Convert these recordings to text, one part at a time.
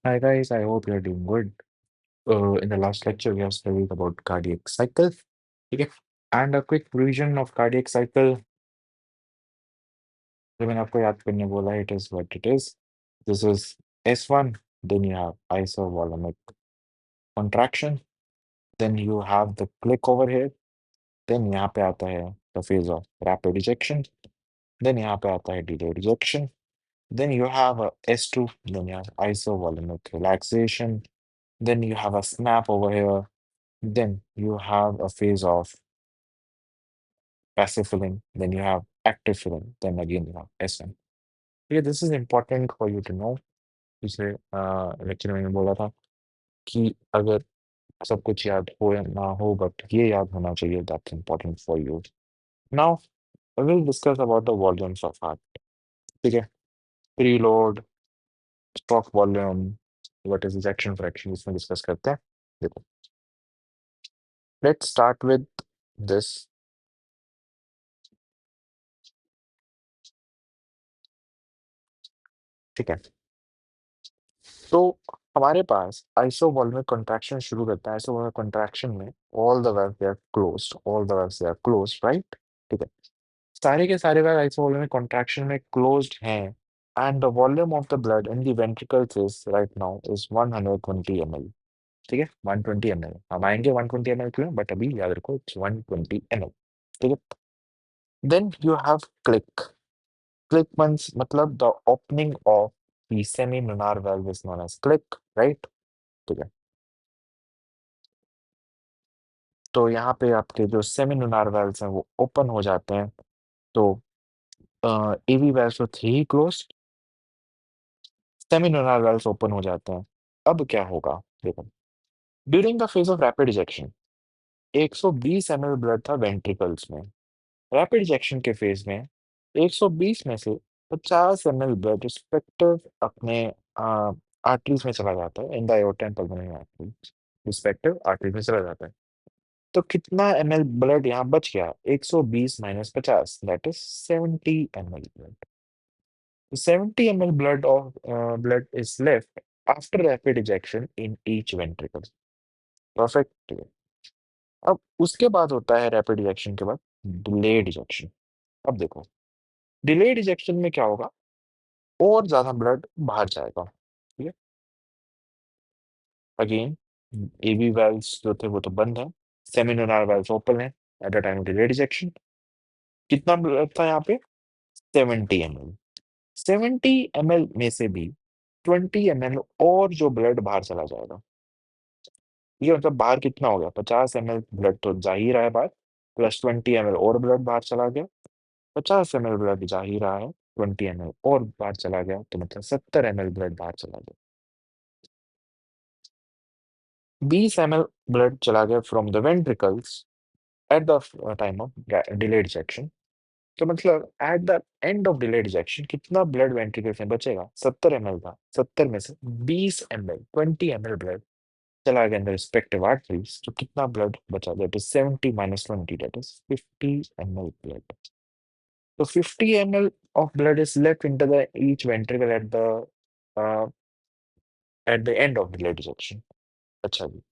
Hi guys, I hope you're doing good. In the last lecture, we have studied about cardiac cycle. Okay, and a quick revision of cardiac cycle. जो मैंने आपको याद करने बोला, it is what it is. This is S1. Then you have isovolumic contraction. Then you have the click over here. Then यहाँ पे आता है the phase of rapid ejection. Then यहाँ पे आता है delayed ejection. Then you have a S2. Then you have isovolumic relaxation. Then you have a snap over here. Then you have a phase of passive filling, then you have active filling, then again you have SM. Yeah, this is important for you to know. पिछले lecture में मैंने बोला था कि अगर सब कुछ याद हो या ना हो बट ये याद होना चाहिए that's important for you. Now I will discuss about the volumes of heart. ठीक है, preload, stroke volume, what is ejection fraction इसमें डिस्कस करते हैं. देखो, let's start with this. ठीक है, तो हमारे पास आइसोवॉल्यूमिक कॉन्ट्रैक्शन शुरू करता है. आइसोवॉल्यूमिक कॉन्ट्रैक्शन में all the valves they are closed, all the valves they are closed, right? ठीक है, सारे के सारे वेल्व आइसोवॉल्यूमिक कॉन्ट्रैक्शन में क्लोज्ड हैं and the volume of the blood in the ventricles is right now is 120 ml. ठीक है, 120 ml. हम आएंगे 120 ml क्यों, बट अभी याद रखो इट्स 120 ml. ठीक है, then you have click. Click means मतलब the opening of the semilunar valve is known as click, right? ठीक है, तो यहाँ पे आपके जो सेमी-लुनार वेल्व्स हैं वो ओपन हो जाते हैं. तो एवी वेल्व्स तो थे ही क्लोज्ड, सेमी-लुनार वेल्व्स ओपन हो जाते हैं. अब क्या होगा देखो, during the phase of rapid ejection 120 ml blood था वेंट्रिकल्स में. रैपिड इजेक्शन के फेज में 120 में से 50 ml ब्लड रिस्पेक्टिव अपने आर्टरीज में चला जाता है, in the aorta and pulmonary arteries, respective arteries में चला जाता है. तो कितना ml ब्लड यहाँ बच गया? 120 minus 50, that is 70 ml blood. 70 ml blood is left after rapid ejection in each ventricle. Perfect. अब उसके बाद होता है रैपिड इजेक्शन के बाद डिलेड इजेक्शन. अब देखो, डिलेड इजेक्शन में क्या होगा, और ज्यादा ब्लड बाहर जाएगा. ठीक है, अगेन एवी वेल्व्स जो थे वो तो बंद है, सेमिनोनार वेल्व्स ओपन है at the time of delayed ejection. कितना ब्लड था यहाँ पे? 70 ml. 70 ml में से भी 20 ml और जो ब्लड बाहर चला जाएगा. ये मतलब बाहर कितना हो गया? 50 ml ब्लड तो जा ही रहा है बाहर, प्लस 20 ml और ब्लड बाहर चला गया. 50 ml ब्लड जा ही रहा है, 20 ml और बाहर चला गया, तो मतलब 70 ml ब्लड बाहर चला गया. 20 ml ब्लड चला गया from the ventricles eight the time of delayed ejection. तो मतलब at the end of delayed ejection कितना ब्लड वेंट्रिकल्स में बचेगा? 70 ml था, 70 में से 20 ml, 20 ml ब्लड चला गया इन द रिस्पेक्टिव आर्टरीज. तो कितना ब्लड बचा? That is 70 minus 20, that is 50 ml blood. So 50 ml of blood is left into the each ventricle uh, at the end of delayed ejection. अच्छा जी,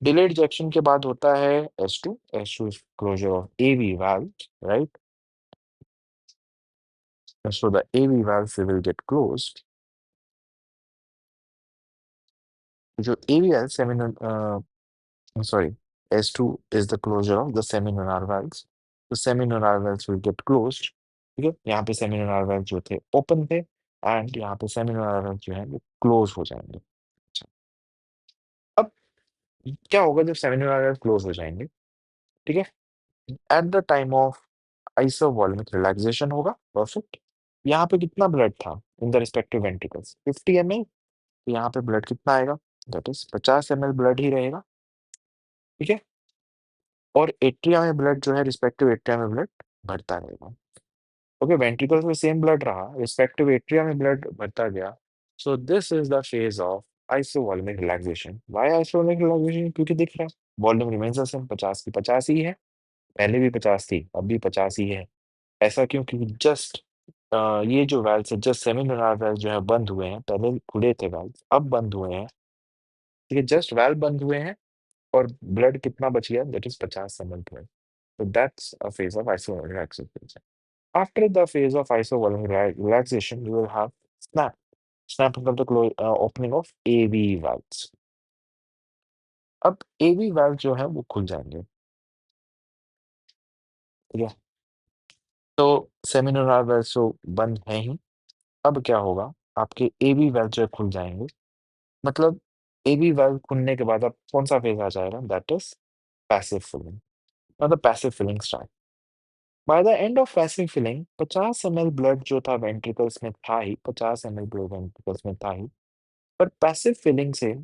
delayed ejection के बाद होता है S2. S2 is closure of AV valve, right? So the AV valve will get closed. जो AV valve sorry, S2 is the closure of the semilunar valves. The semilunar valves will get closed. ठीक है, यहाँ पे semilunar valves जो थे open थे and यहाँ पे semilunar valves जो है वो क्लोज हो जाएंगे. अच्छा, अब क्या होगा जब semilunar valves क्लोज हो जाएंगे? ठीक है, at the time of isovolumic relaxation होगा. परफेक्ट. यहाँ पे कितना ब्लड था in the respective ventricles? 50 ml. तो यहाँ पे ब्लड कितना आएगा? दैट इज 50 ml ब्लड ही रहेगा. ठीक है, और एट्रिया में ब्लड जो है रिस्पेक्टिव एट्रिया में ब्लड बढ़ता रहेगा. ओके, वेंट्रिकल्स में सेम ब्लड रहा, रिस्पेक्टिव एट्रिया में ब्लड बढ़ता गया. So this is the phase of isovolumic relaxation. Why isovolumic relaxation? क्योंकि दिख रहा है वॉल्यूम रिमेंस द सेम, 50 की 50 ही है, पहले भी 50 थी अब भी 50 ही है. ऐसा क्यों? क्योंकि जस्ट ये जो वाल्व्स है जस्ट सेमिनोनार वाल्व जो है बंद हुए हैं, पहले खुले थे वाल्व, अब बंद हुए हैं। ठीक है, जस्ट वाल्व बंद हुए हैं और ब्लड कितना बच गया, that is 50 ml blood. So that's a phase of isovolume relaxation. After the phase of isovolume relaxation, you will have snap. Snap मतलब the opening of AV valves. अब AV valve जो है वो खुल जाएंगे। ठीक है, तो सेमिनोनार वेल्व तो बंद है ही। अब क्या होगा, आपके AV valve जो है खुल जाएंगे। मतलब AV valve खुलने के बाद अब कौन सा फेज आ जाएगा, दैट इज पैसिव फिलिंग। मतलब passive filling start. By the end of passive filling 50 ml blood जो था वेंट्रिकल्स में था ही, 50 ml ब्लड वेंट्रिकल्स में था ही, पर पैसिव फिलिंग से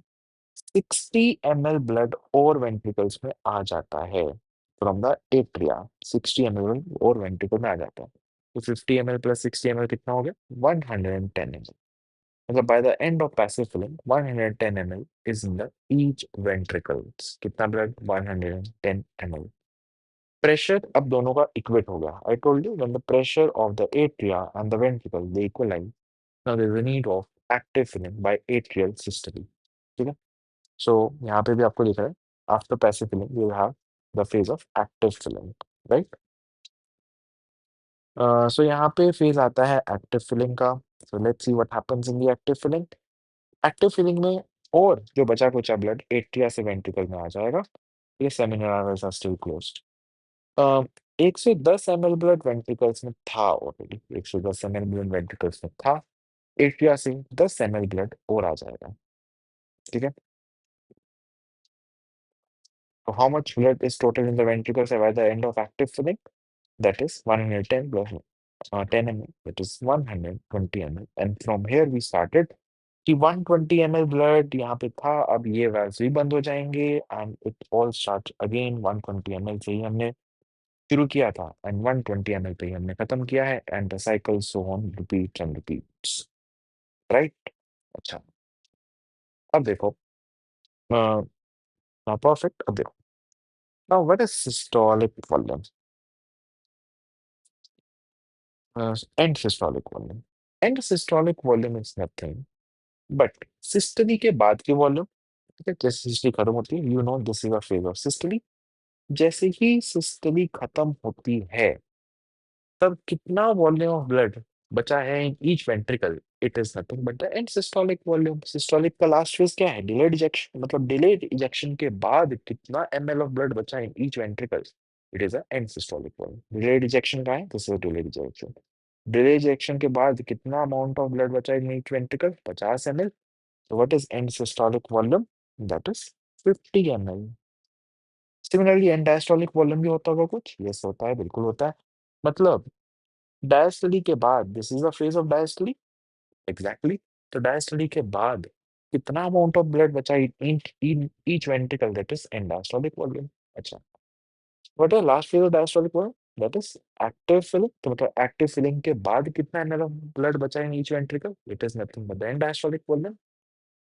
60 ml ब्लड और वेंट्रिकल्स में आ जाता है फ्रॉम द एट्रिया। 60 ml और वेंट्रिकल में आ जाता है, तो 50 ml प्लस 60 ml कितना हो गया, 110 ml। मतलब by the end of passive filling 110 ml is in the each ventricles. कितना ब्लड, 110 ml। प्रेशर अब दोनों का इक्वेट हो गया। I told you when the pressure of the atria and the ventricle they equalize, now there is a need of active filling by atrial system. ठीक है, so यहाँ पे भी आपको लिखा है after passive filling you will have the phase of active filling, right. So यहाँ पे फेज आता है एक्टिव फिलिंग का। So let's see what happens in the active filling. Active filling में और जो बचा कुचा ब्लड एट्रिया से वेंट्रिकल में आ जाएगा। ये seminal arteries are still closed. 110 ml blood ventricles में था ऑलरेडी, 110 ml ब्लड वेंट्रिकल्स में था। एट्रिया से 10 ml ब्लड और आ जाएगा। ठीक है, तो how much blood is total in the ventricles by the end of active filling, that is 110 plus 10 ml, that is 120 ml, and from here we started कि 120 ml blood यहाँ पे था, अब ये वैल्स भी बंद हो जाएंगे and it all start again. 120 ml से ही हमने शुरू किया था एंड 120 ml पे ही हमने खत्म किया है, and the cycle so on repeats and repeats, right. अच्छा, अब देखो, परफेक्ट। अब देखो, now what is systolic volume and systolic volume. And systolic volume is nothing but systole के बाद की वॉल्यूम। ठीक है, जैसे सिस्टली खत्म होती है, you know this is a phase of systole. जैसे ही सिस्टली खत्म होती है, तब कितना वॉल्यूम ऑफ ब्लड बचा है इन each ventricle, it is nothing but the end systolic volume. Systolic का लास्ट फेज क्या है, डिलेड इजेक्शन। मतलब डिलेड इजेक्शन के बाद कितना ml ऑफ ब्लड बचा इन each ventricle, it is a and systolic volume. Delayed ejection का है, this is delayed ejection. Delayed ejection के बाद कितना अमाउंट ऑफ ब्लड बचा इन each ventricle, 50 ml। So what is end systolic volume? That is 50 ml. Similarly, end diastolic volume भी होता होगा कुछ? Yes, होता है, बिल्कुल होता है। मतलब डायस्टोली के बाद, this is the phase of diastole, exactly. तो डायस्टोली के बाद कितना अमाउंट ऑफ ब्लड बचा in in each ventricle, that is end diastolic volume. अच्छा, what is last phase of diastolic volume, that is active filling. तो मतलब active filling के बाद कितना एमएल ऑफ ब्लड बचा इन each ventricle, it is nothing but the end diastolic volume.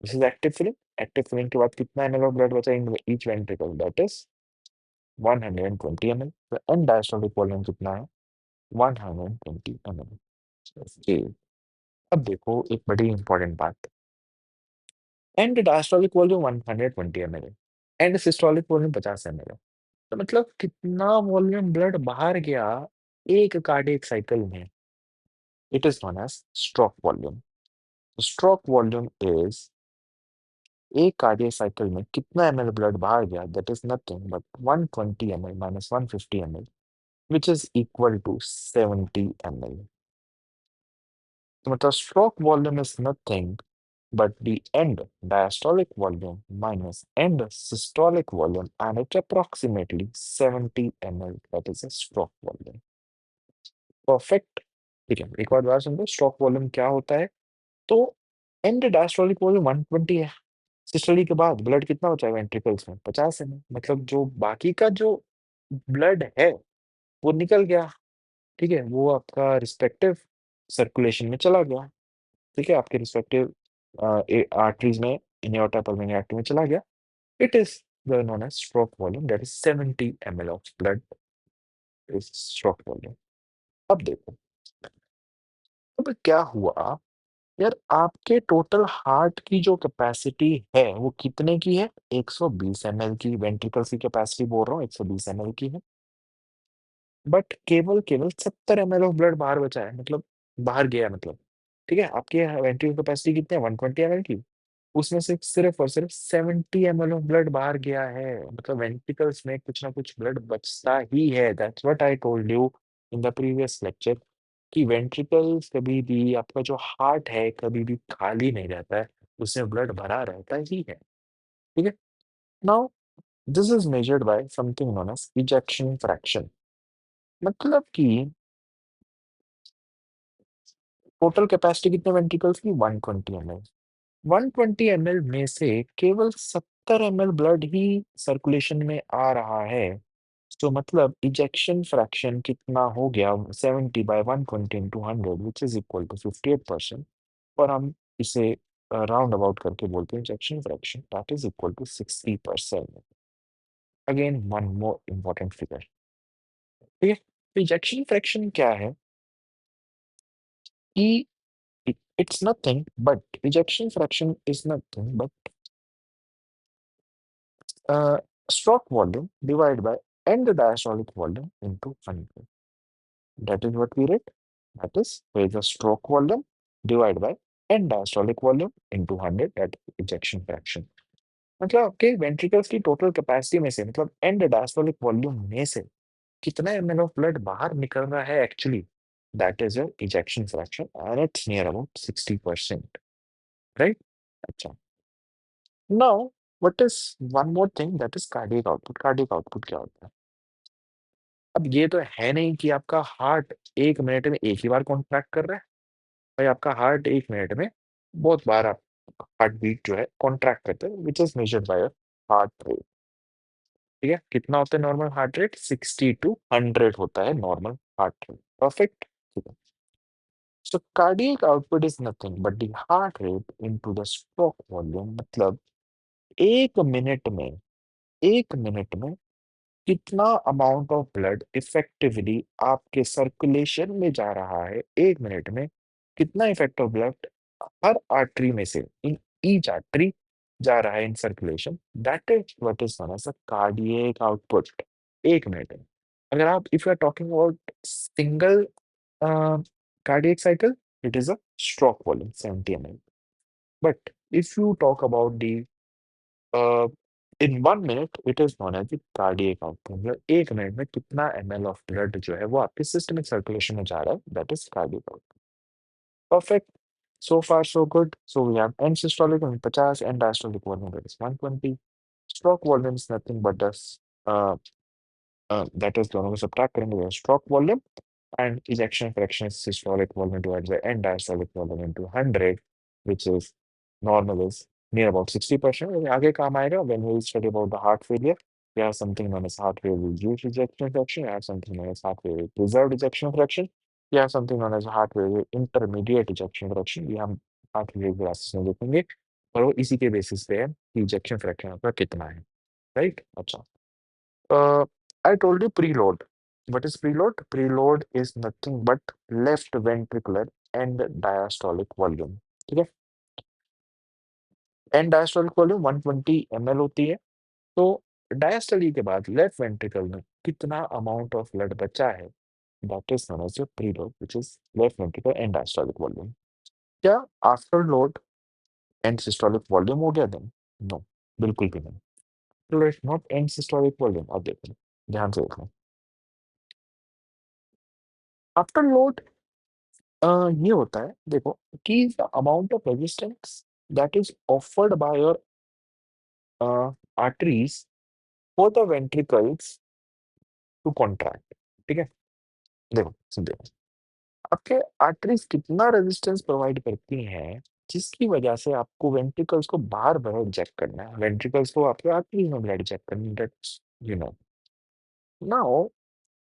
This is active filling. Active filling के बाद कितना ml of blood बचा in each ventricle? That is 120 ml. The end diastolic volume कितना है? 120 ml. Okay. अब देखो एक बड़ी इंपॉर्टेंट बात। एंड डायस्टोलिक वॉल्यूम 120 ml है, एंड सिस्टोलिक वॉल्यूम 50 ml है। तो मतलब कितना वॉल्यूम ब्लड बाहर गया एक कार्डियक साइकिल में, it is known as stroke volume. Stroke volume is एक कार्डियक साइकिल में कितना ml ब्लड बाहर गया, that is nothing but 120 ml minus 150 ml, which is equal to 70 ml. तो मतलब stroke volume is nothing but the end diastolic volume minus end systolic volume, and it's approximately 70 ml, that is a stroke volume. Perfect। ठीक है, एक और बार सुन लो, stroke volume क्या होता है। तो end diastolic volume 120 है, सिस्टोली के बाद ब्लड कितना बचा है वेंट्रिकल्स में, 50 ml। मतलब जो बाकी का जो ब्लड है वो निकल गया। ठीक है, वो आपका रिस्पेक्टिव सर्कुलेशन में चला गया। ठीक है, आपके रिस्पेक्टिव आर्टरीज में, एनियोटा पल्मोनरी आर्टरी में चला गया। It is known as stroke volume, that is 70 ml of blood is stroke volume. अब देखो, अब क्या हुआ यार, आपके टोटल हार्ट की जो कैपेसिटी है वो कितने की है? 120 ml की वेंट्रिकल्स की कैपेसिटी बोल रहा हूँ, 120 ml की है। बट केवल केवल 70 ml ऑफ ब्लड बाहर बचा है, मतलब बाहर गया है, मतलब ठीक है। आपकी वेंट्रिकल कैपेसिटी कितनी है? 120 ml की। उसमें से सिर्फ और सिर्फ 70 ml ऑफ ब्लड बाहर गया है, मतलब वेंट्रिकल्स में कुछ ना कुछ ब्लड बचता ही है। That's what I told you in the previous lecture, कि वेंट्रिकल्स कभी भी, आपका जो हार्ट है कभी भी खाली नहीं रहता है, उसमें ब्लड भरा रहता ही है। ठीक है। Now this is measured by something known as ejection fraction. मतलब कि टोटल कैपेसिटी कितने वेंट्रिकल्स की? 120 ml। 120 ml में से केवल 70 ml ब्लड ही सर्कुलेशन में आ रहा है। तो मतलब इजेक्शन फ्रैक्शन कितना हो गया? 70 by 120 into 100 which is equal to 58%। और हम इसे राउंड अबाउट करके बोलते हैं ejection fraction that is equal to 60%। Again one more important figure. ठीक है। तो इजेक्शन फ्रैक्शन क्या है कि it's nothing but ejection fraction is nothing but uh, stroke volume divided by end diastolic volume into 100. That is what we read. That is where the stroke volume divided by end diastolic volume into 100, that is ejection fraction. मतलब आपके ventricles की total capacity में से, मतलब and diastolic volume में से कितना ML of blood बाहर निकल रहा है actually, that is your ejection fraction and it's near about 60%। Right. अच्छा। Now what is one more thing, that is cardiac output. Cardiac output क्या होता है? अब ये तो है नहीं कि आपका हार्ट 1 मिनट में एक ही बार कॉन्ट्रैक्ट कर रहा है। भाई आपका हार्ट 1 मिनट में बहुत बार आप हार्ट बीट जो है कॉन्ट्रैक्ट करते हैं, which is measured by heart rate. ठीक है। कितना होता है नॉर्मल हार्ट रेट? 60 to 100 होता है नॉर्मल हार्ट रेट। परफेक्ट। ठीक है। So cardiac output is nothing but the heart rate into the stroke volume. मतलब 1 मिनट में, 1 मिनट में कितना अमाउंट ऑफ ब्लड इफेक्टिवली आपके सर्कुलेशन में जा रहा है, 1 मिनट में कितना इफेक्ट ऑफ ब्लड हर आर्टरी में से, इन ईच आर्टरी जा रहा है in circulation, that is what is known as a cardiac output. 1 minute में। अगर आप, if you are talking about single cardiac cycle, it is a stroke volume 70 ml. But if you talk about the uh, in 1 minute, it is known as the cardiac output। मतलब 1 minute में कितना ml of blood जो है वो आपके systemic circulation में जा रहा है, that is cardiac output. Perfect. So far so good. So we have end systolic volume 50 and diastolic volume that is 120. Stroke volume is nothing but this uh, that is दोनों को subtract करेंगे, stroke volume and ejection fraction is systolic volume divided by end diastolic volume into 100, which is normal is near about 60%. और आगे काम आएगा when we study about the heart failure. We have something known as heart failure with reduced ejection fraction. We have something known as heart failure with preserved ejection fraction. We have something known as heart failure with intermediate ejection fraction. ये हम heart failure classes में देखेंगे और वो इसी के basis पे है कि ejection fraction आपका कितना है। राइट। अच्छा। uh, I told you preload. What is preload? Preload is nothing but left ventricular and diastolic volume. ठीक है। एंड डायस्टोलिक वॉल्यूम 120 ml होती है। तो डायस्टोली के बाद लेफ्ट वेंट्रिकल में कितना अमाउंट ऑफ ब्लड बचा है, that is known as your preload which is left ventricle end diastolic volume. क्या after load end systolic volume हो गया देन? नो, बिल्कुल भी नहीं। तो it's not end systolic volume. अब देखो, ध्यान से देखो। आफ्टर लोड ये होता है, देखो, कि the amount of resistance that is offered by your arteries for the ventricles to contract. ठीक है। देखो सुन, देखो आपके आर्टरीज कितना रेजिस्टेंस प्रोवाइड करती हैं, जिसकी वजह से आपको वेंट्रिकल्स को बार बार इंजेक्ट करना है, वेंट्रिकल्स को आपके आर्टरीज में ब्लड इंजेक्ट करना है। That's you know. Now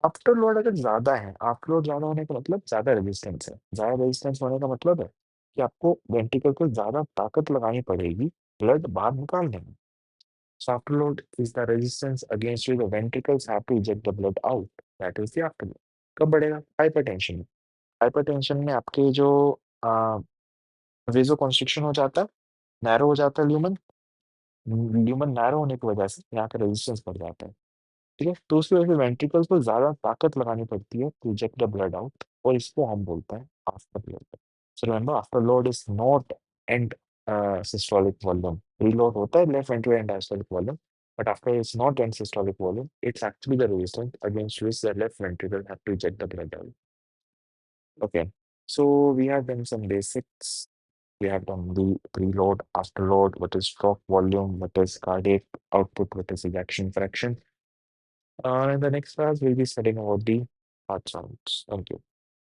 after load अगर ज्यादा है, आफ्टर लोड ज्यादा होने का मतलब ज्यादा रेजिस्टेंस है, ज्यादा रेजिस्टेंस होने का मतलब है कि आपको वेंट्रिकल को ज्यादा ताकत लगानी पड़ेगी ब्लड बाहर निकालने में। So after load is the resistance against which the ventricles have to eject the blood out. That is the afterload। कब बढ़ेगा? हाइपरटेंशन में। हाइपरटेंशन में आपके जो वेजो कॉन्स्ट्रिक्शन हो जाता है, नैरो हो जाता है ल्यूमन। ल्यूमन नैरो होने की वजह से यहाँ का रेजिस्टेंस बढ़ जाता है। ठीक है, तो उसकी वजह से वेंट्रिकल्स को ज्यादा ताकत लगानी पड़ती है to inject the blood out, और इसको हम बोलते हैं afterload. So remember, afterload is not end systolic volume. Preload होता है left ventricle end diastolic volume, but after it's not end systolic volume, it's actually the resistance against which the left ventricle have to eject the blood out. Okay, so we have done some basics. We have done the preload, afterload, what is stroke volume, what is cardiac output, what is ejection fraction. In the next class, we'll be studying about the heart sounds. Thank you.